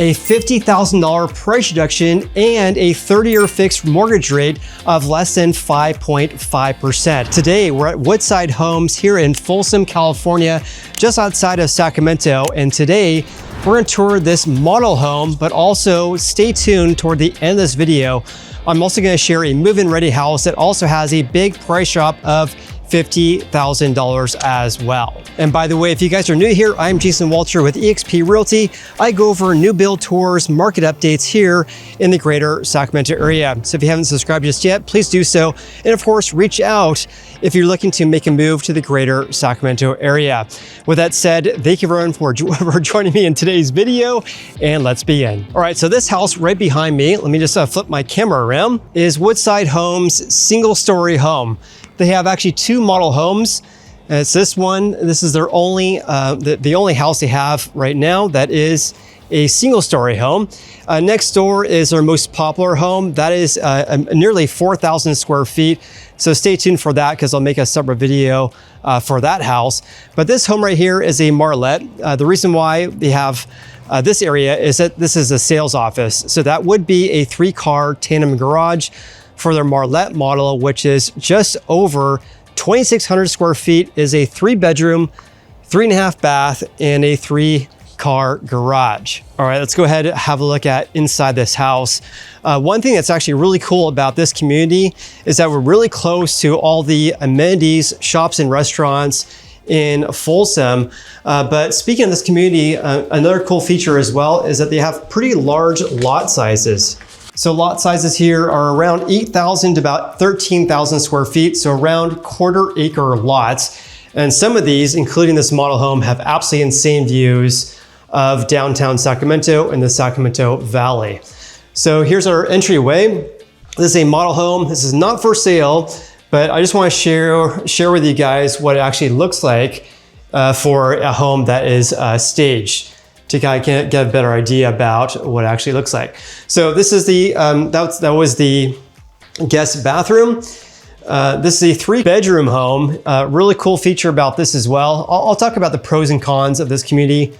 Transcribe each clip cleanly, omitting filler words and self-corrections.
a $50,000 price reduction, and a 30-year fixed mortgage rate of less than 5.5%. Today, we're at Woodside Homes here in Folsom, California, just outside of Sacramento. And today, we're gonna tour this model home, but also stay tuned toward the end of this video. I'm also gonna share a move-in ready house that also has a big price drop of $50,000 as well. And by the way, if you guys are new here, I'm Jason Walter with eXp Realty. I go over new build tours, market updates here in the greater Sacramento area. So if you haven't subscribed just yet, please do so. And of course, reach out if you're looking to make a move to the greater Sacramento area. With that said, thank you everyone for joining me in today's video, and let's begin. All right, so this house right behind me, let me just flip my camera around, is Woodside Homes single-story home. They have actually two model homes. It's this one. This is their only, the only house they have right now that is a single-story home. Next door is their most popular home. That is nearly 4,000 square feet. So stay tuned for that because I'll make a separate video for that house. But this home right here is a Marlette. The reason why they have this area is that this is a sales office. So that would be a 3-car tandem garage for their Marlette model, which is just over 2,600 square feet, is a 3-bedroom, 3.5 bath, and a 3-car garage. All right, let's go ahead and have a look at inside this house. One thing that's actually really cool about this community is that we're really close to all the amenities, shops, and restaurants in Folsom. But speaking of this community, another cool feature as well is that they have pretty large lot sizes. So lot sizes here are around 8,000 to about 13,000 square feet, so around quarter-acre lots. And some of these, including this model home, have absolutely insane views of downtown Sacramento and the Sacramento Valley. So here's our entryway. This is a model home. This is not for sale, but I just want to share with you guys what it actually looks like for a home that is staged, to kind of get a better idea about what it actually looks like. So this is the, that was the guest bathroom. This is a 3-bedroom home. Really cool feature about this as well. I'll talk about the pros and cons of this community,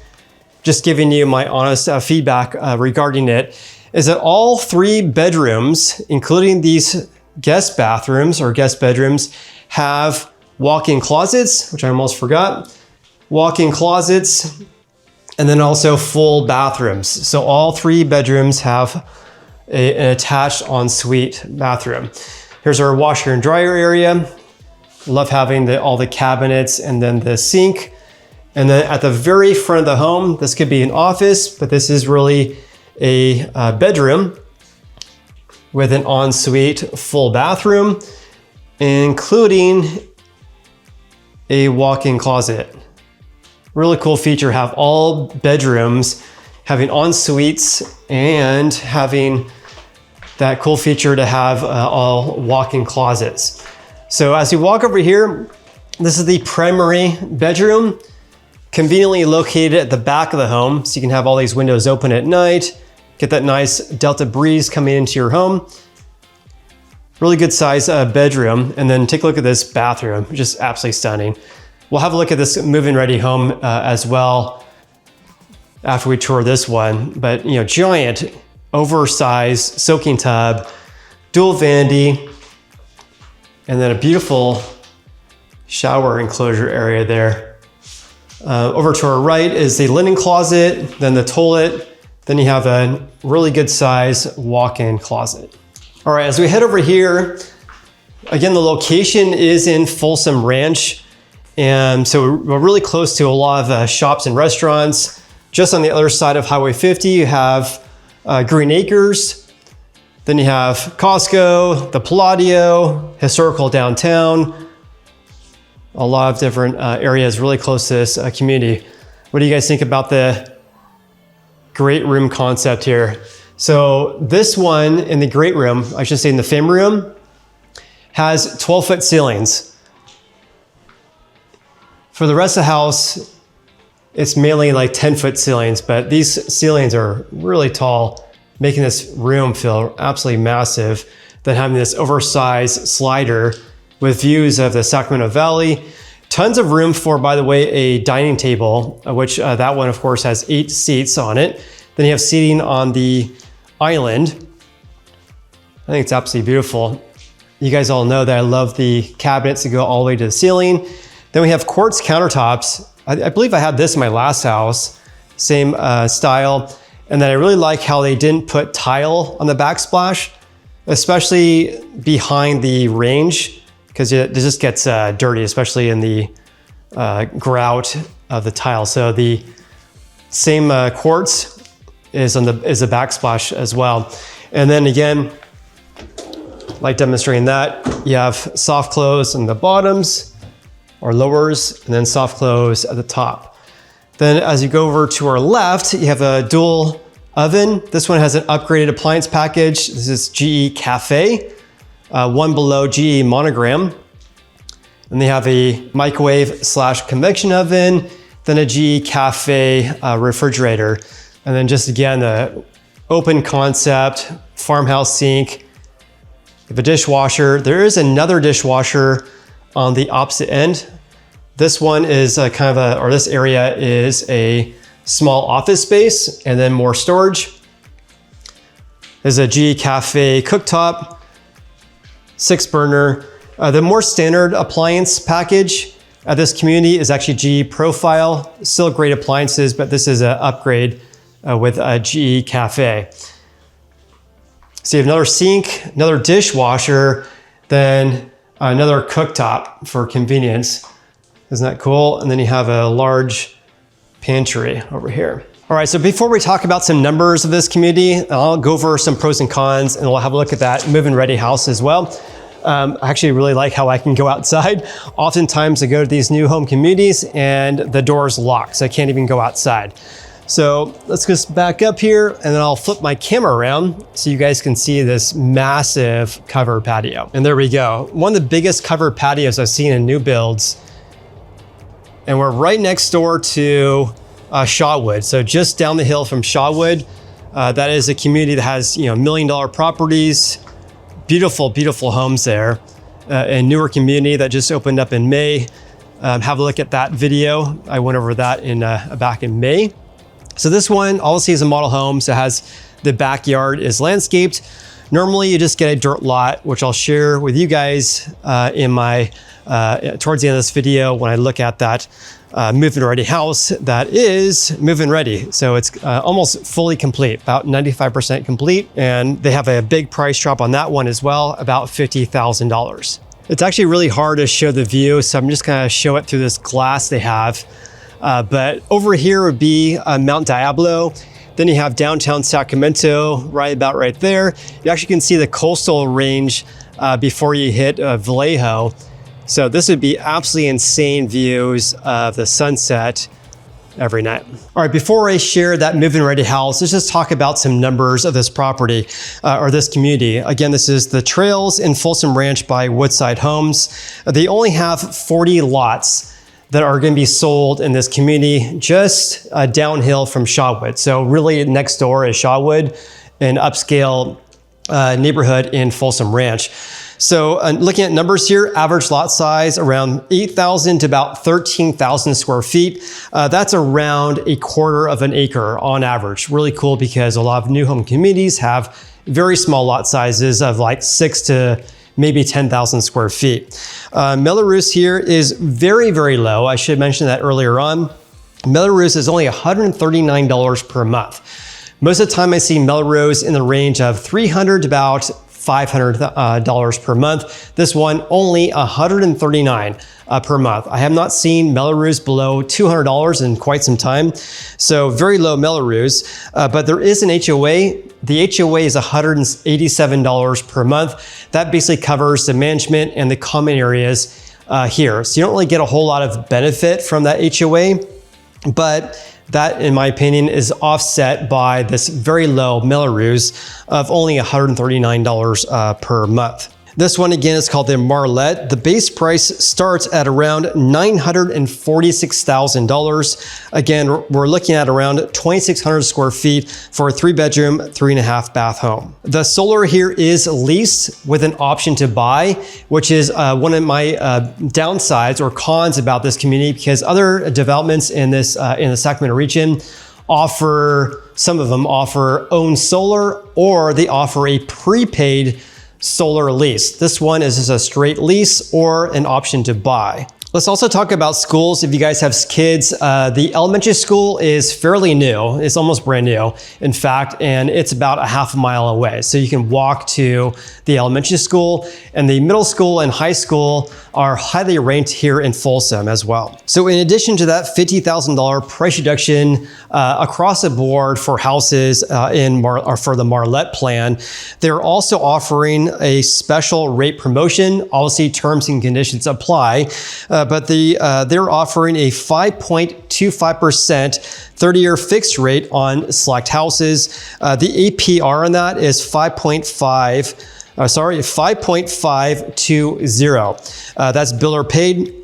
just giving you my honest feedback regarding it, is that all 3 bedrooms, including these guest bathrooms or guest bedrooms, have walk-in closets, which I almost forgot, walk-in closets, and then also full bathrooms. So all 3 bedrooms have an attached ensuite bathroom. Here's our washer and dryer area. Love having all the cabinets and then the sink. And then at the very front of the home, this could be an office, but this is really a bedroom with an ensuite full bathroom, including a walk-in closet. Really cool feature, have all bedrooms having en-suites and having that cool feature to have all walk-in closets. So as you walk over here, this is the primary bedroom, conveniently located at the back of the home. So you can have all these windows open at night, get that nice Delta breeze coming into your home. Really good size bedroom. And then take a look at this bathroom, just absolutely stunning. We'll have a look at this move-in ready home as well after we tour this one. But you know, giant, oversized soaking tub, dual vanity, and then a beautiful shower enclosure area there. Over to our right is the linen closet, then the toilet, then you have a really good size walk-in closet. All right, as we head over here, again, the location is in Folsom Ranch. And so we're really close to a lot of shops and restaurants. Just on the other side of Highway 50, you have Green Acres. Then you have Costco, the Palladio, historical downtown. A lot of different areas really close to this community. What do you guys think about the great room concept here? So this one in the great room, I should say in the family room, has 12-foot ceilings. For the rest of the house, it's mainly like 10-foot ceilings, but these ceilings are really tall, making this room feel absolutely massive. Then having this oversized slider with views of the Sacramento Valley. Tons of room for, by the way, a dining table, which that one, of course, has 8 seats on it. Then you have seating on the island. I think it's absolutely beautiful. You guys all know that I love the cabinets that go all the way to the ceiling. Then we have quartz countertops. I believe I had this in my last house, same style. And then I really like how they didn't put tile on the backsplash, especially behind the range, because it just gets dirty, especially in the grout of the tile. So the same quartz is a backsplash as well. And then again, like demonstrating that, you have soft close on the bottoms or lowers, and then soft close at the top. Then as you go over to our left, you have a dual oven. This one has an upgraded appliance package. This is GE Cafe, one below GE monogram. And they have a microwave / convection oven, then a GE Cafe refrigerator. And then just again, the open concept, farmhouse sink. You have a dishwasher. There is another dishwasher on the opposite end. This one is this area is a small office space and then more storage. There's a GE Cafe cooktop, 6 burner. The more standard appliance package at this community is actually GE Profile. Still great appliances, but this is an upgrade with a GE Cafe. So you have another sink, another dishwasher, then another cooktop for convenience. Isn't that cool? And then you have a large pantry over here. All right, so before we talk about some numbers of this community, I'll go over some pros and cons, and we'll have a look at that move-in ready house as well. I actually really like how I can go outside. Oftentimes I go to these new home communities and the door's locked, so I can't even go outside. So let's just back up here, and then I'll flip my camera around so you guys can see this massive covered patio. And there we go. One of the biggest covered patios I've seen in new builds. And we're right next door to Shawwood. So just down the hill from Shawwood, that is a community that has $1 million properties, beautiful, beautiful homes there. A newer community that just opened up in May. Have a look at that video. I went over that back in May. So this one obviously is a model home. So it has the backyard is landscaped. Normally you just get a dirt lot, which I'll share with you guys in my towards the end of this video when I look at that move-in ready house that is move-in ready. So it's almost fully complete, about 95% complete. And they have a big price drop on that one as well, about $50,000. It's actually really hard to show the view, so I'm just gonna show it through this glass they have. But over here would be Mount Diablo. Then you have downtown Sacramento, right there. You actually can see the coastal range before you hit Vallejo. So this would be absolutely insane views of the sunset every night. All right, before I share that move-in ready house, let's just talk about some numbers of this property or this community. Again, this is the Trails in Folsom Ranch by Woodside Homes. They only have 40 lots that are going to be sold in this community just downhill from Shawwood. So really next door is Shawwood, an upscale neighborhood in Folsom Ranch. So looking at numbers here, average lot size around 8,000 to about 13,000 square feet. That's around 1/4 of an acre on average. Really cool because a lot of new home communities have very small lot sizes of like 6 to maybe 10,000 square feet. Melrose here is very, very low. I should mention that earlier on. Melrose is only $139 per month. Most of the time I see Melrose in the range of $300 to about $500 per month. This one only $139 per month. I have not seen Melrose below $200 in quite some time. So very low Melrose, but there is an HOA. The HOA is $187 per month. That basically covers the management and the common areas here. So you don't really get a whole lot of benefit from that HOA, but that, in my opinion, is offset by this very low Melrose of only $139 per month. This one again is called the Marlette. The base price starts at around $946,000. Again, we're looking at around 2,600 square feet for a 3-bedroom, 3.5 bath home. The solar here is leased with an option to buy, which is one of my downsides or cons about this community, because other developments in the Sacramento region some of them offer own solar, or they offer a prepaid solar lease. This one is just a straight lease or an option to buy. Let's also talk about schools. If you guys have kids, the elementary school is fairly new. It's almost brand new, in fact, and it's about a half a mile away. So you can walk to the elementary school, and the middle school and high school are highly ranked here in Folsom as well. So in addition to that $50,000 price reduction across the board for houses for the Marlette plan, they're also offering a special rate promotion. Obviously, terms and conditions apply. But they're offering a 5.25% 30-year fixed rate on select houses. The APR on that is 5.520. That's bill or paid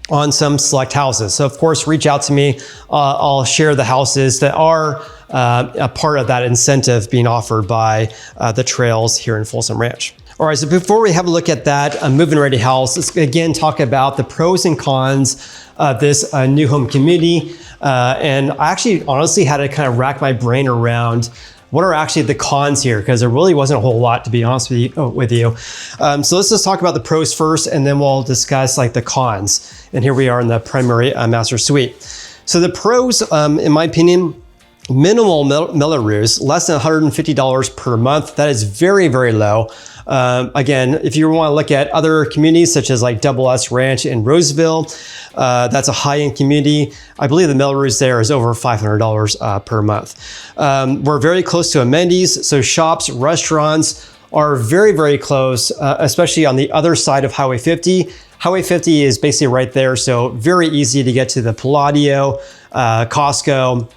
on some select houses. So of course, reach out to me. I'll share the houses that are a part of that incentive being offered by the trails here in Folsom Ranch. All right, so before we have a look at that move-in ready house, let's again talk about the pros and cons of this new home community. And I actually honestly had to kind of rack my brain around what are actually the cons here, because there really wasn't a whole lot, to be honest with you. So let's just talk about the pros first, and then we'll discuss like the cons. And here we are in the primary master suite. So the pros, in my opinion, minimal Melrose, less than $150 per month. That is very, very low. Again, if you want to look at other communities such as like Double S Ranch in Roseville, that's a high-end community. I believe the Melrose there is over $500 per month. We're very close to amenities, so shops, restaurants are very, very close, especially on the other side of Highway 50. Highway 50 is basically right there, so very easy to get to the Palladio, Costco,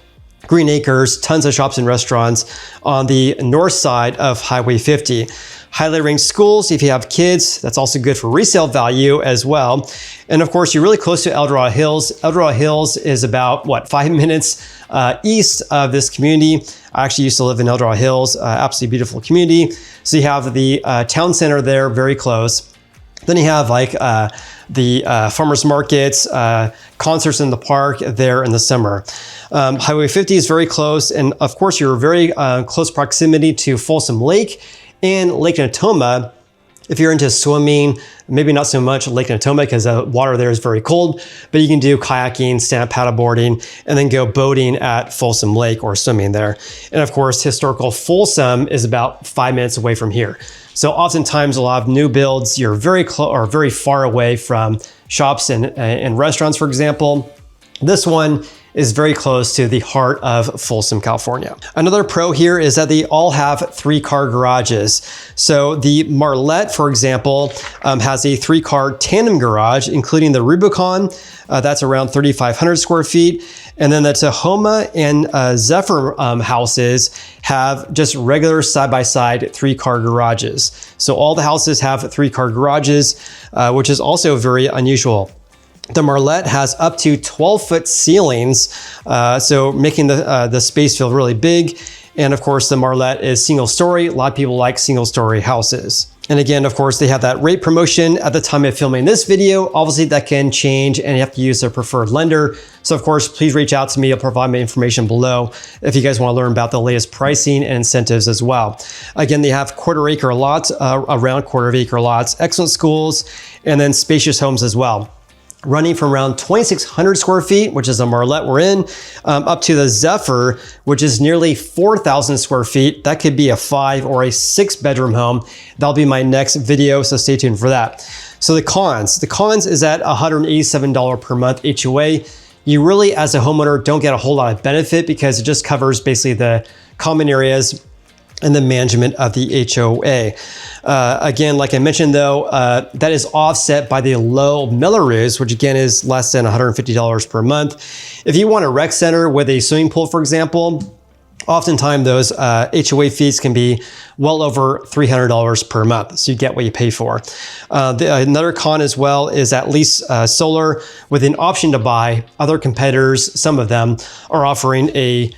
Green Acres, tons of shops and restaurants on the north side of Highway 50. Highly ranked schools, if you have kids, that's also good for resale value as well. And of course, you're really close to El Dorado Hills. El Dorado Hills is about, 5 minutes east of this community. I actually used to live in El Dorado Hills, absolutely beautiful community. So you have the town center there, very close. Then you have like the farmers markets, concerts in the park there in the summer. Highway 50 is very close. And of course, you're very close proximity to Folsom Lake and Lake Natoma. If you're into swimming, maybe not so much Lake Natoma because the water there is very cold, but you can do kayaking, stand-up paddleboarding, and then go boating at Folsom Lake or swimming there. And of course, historical Folsom is about 5 minutes away from here. So oftentimes a lot of new builds, you're very close or very far away from shops and restaurants, for example. This one is very close to the heart of Folsom, California. Another pro here is that they all have 3-car garages. So the Marlette, for example, has a 3-car tandem garage, including the Rubicon. That's around 3,500 square feet. And then the Tahoma and Zephyr houses have just regular side-by-side 3-car garages. So all the houses have 3-car garages, which is also very unusual. The Marlette has up to 12-foot ceilings, so making the space feel really big. And of course, the Marlette is single story. A lot of people like single story houses. And again, of course, they have that rate promotion at the time of filming this video. Obviously, that can change and you have to use their preferred lender. So of course, please reach out to me. I'll provide my information below if you guys want to learn about the latest pricing and incentives as well. Again, they have quarter-acre lots, around quarter-acre lots, excellent schools, and then spacious homes as well, running from around 2,600 square feet, which is the Marlette we're in, up to the Zephyr, which is nearly 4,000 square feet. That could be a 5 or a 6-bedroom home. That'll be my next video, so stay tuned for that. So the cons is at $187 per month HOA. You really, as a homeowner, don't get a whole lot of benefit because it just covers basically the common areas and the management of the HOA. Again, like I mentioned though, that is offset by the low Melrose, which again is less than $150 per month. If you want a rec center with a swimming pool, for example, oftentimes those HOA fees can be well over $300 per month. So you get what you pay for. Another con as well is at least solar with an option to buy. Other competitors, some of them, are offering a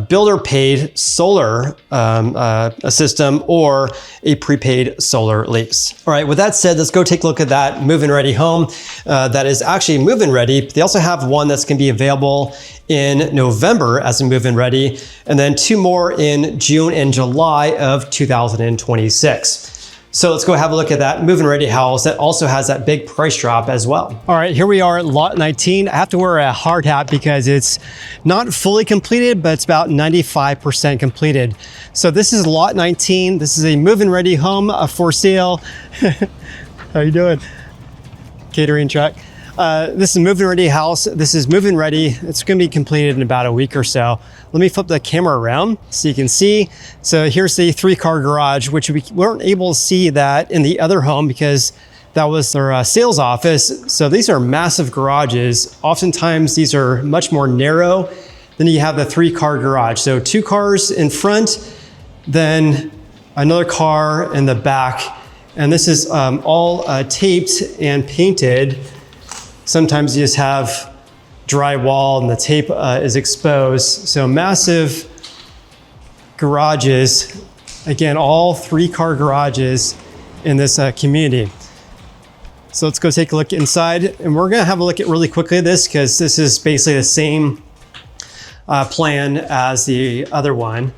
builder paid solar system or a prepaid solar lease. All right, with that said, let's go take a look at that move-in ready home that is actually move-in ready. They also have one that's gonna be available in November as a move-in ready, and then 2 more in June and July of 2026. So let's go have a look at that move-in ready house that also has that big price drop as well. All right, here we are at lot 19. I have to wear a hard hat because it's not fully completed, but it's about 95% completed. So this is lot 19. This is a move-in ready home for sale. How you doing? Catering truck. This is a move-in ready house. This is move-in ready. It's gonna be completed in about a week or so. Let me flip the camera around so you can see. So here's the 3-car garage, which we weren't able to see that in the other home because that was their sales office. So these are massive garages. Oftentimes these are much more narrow than you have the 3-car garage. So 2 cars in front, then another car in the back. And this is all taped and painted. Sometimes you just have drywall and the tape is exposed. So massive garages. Again, all 3-car garages in this community. So let's go take a look inside, and we're gonna have a look at really quickly at this because this is basically the same plan as the other one.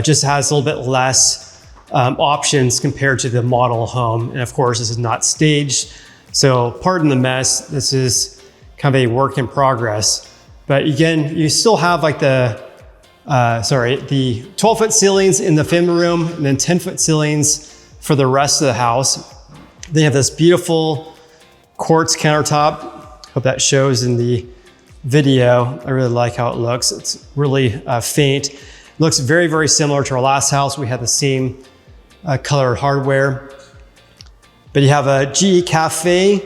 Just has a little bit less options compared to the model home. And of course, this is not staged. So pardon the mess, this is kind of a work in progress. But again, you still have like the 12-foot ceilings in the family room and then 10-foot ceilings for the rest of the house. They have this beautiful quartz countertop. Hope that shows in the video. I really like how it looks. It's really faint. It looks very, very similar to our last house. We had the same color hardware. But you have a GE Cafe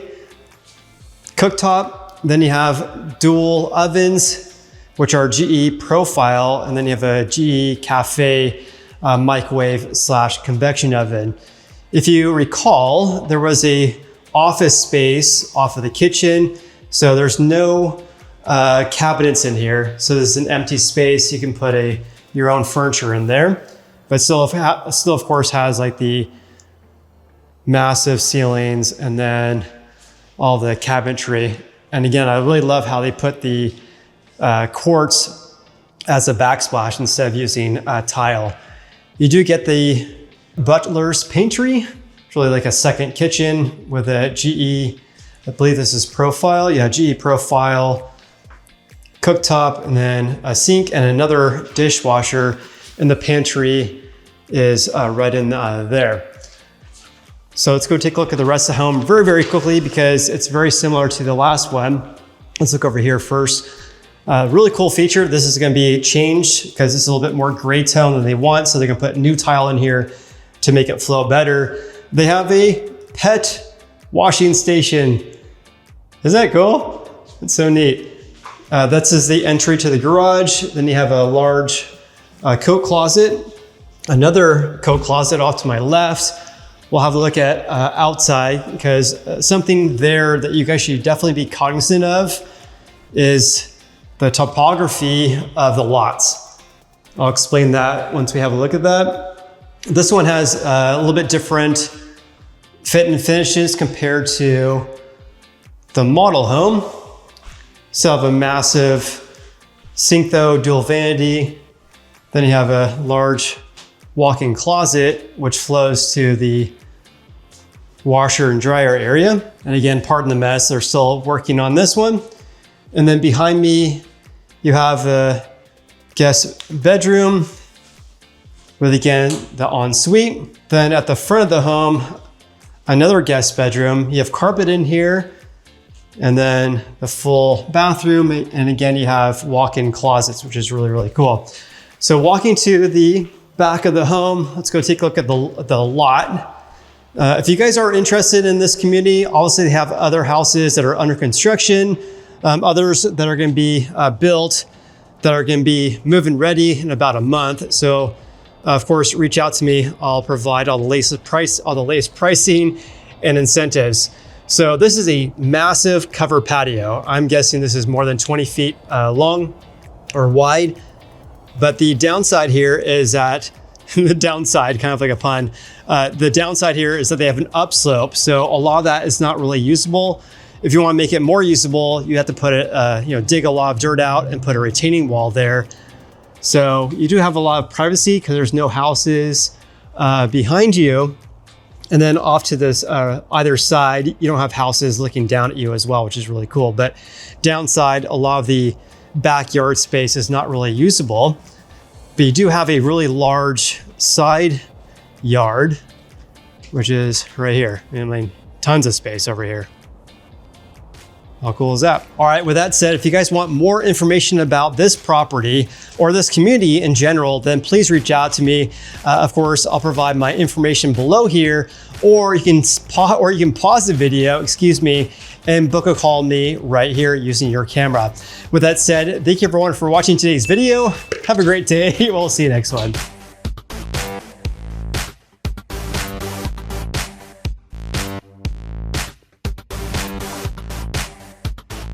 cooktop, then you have dual ovens, which are GE profile, and then you have a GE Cafe microwave / convection oven. If you recall, there was a office space off of the kitchen, so there's no cabinets in here. So this is an empty space. You can put your own furniture in there, but still of course has like the massive ceilings and then all the cabinetry. And again, I really love how they put the quartz as a backsplash instead of using tile. You do get the butler's pantry. It's really like a second kitchen with a GE, I believe this is profile. Yeah, GE profile cooktop, and then a sink and another dishwasher. And the pantry is right in there. So let's go take a look at the rest of the home very, very quickly because it's very similar to the last one. Let's look over here first. Really cool feature. This is going to be changed because it's a little bit more gray tone than they want. So they're going to put new tile in here to make it flow better. They have a pet washing station. Isn't that cool? It's so neat. This is the entry to the garage. Then you have a large coat closet, another coat closet off to my left. We'll have a look at outside because something there that you guys should definitely be cognizant of is the topography of the lots. I'll explain that once we have a look at that. This one has a little bit different fit and finishes compared to the model home. So have a massive sink though, dual vanity. Then you have a large walk-in closet, which flows to the washer and dryer area. And again, pardon the mess, they're still working on this one. And then behind me, you have a guest bedroom with, again, the ensuite. Then at the front of the home, another guest bedroom. You have carpet in here, and then the full bathroom. And again, you have walk-in closets, which is really, really cool. So walking to the back of the home, let's go take a look at the lot. If you guys are interested in this community, obviously they have other houses that are under construction, others that are going to be built, that are going to be move-in ready in about a month. So of course, reach out to me. I'll provide all the latest pricing and incentives. So this is a massive covered patio. I'm guessing this is more than 20 feet long or wide. But the downside here is that the downside, kind of like a pun, the downside here is that they have an upslope. So a lot of that is not really usable. If you want to make it more usable, you have to put it, dig a lot of dirt out and put a retaining wall there. So you do have a lot of privacy because there's no houses behind you. And then off to this either side, you don't have houses looking down at you as well, which is really cool. But downside, a lot of the backyard space is not really usable. But you do have a really large side yard, which is right here. I mean, tons of space over here. How cool is that? All right, with that said, if you guys want more information about this property or this community in general, then please reach out to me. Of course, I'll provide my information below here, or you can pause the video, and book a call me right here using your camera. With that said, thank you everyone for watching today's video. Have a great day. We'll see you next one.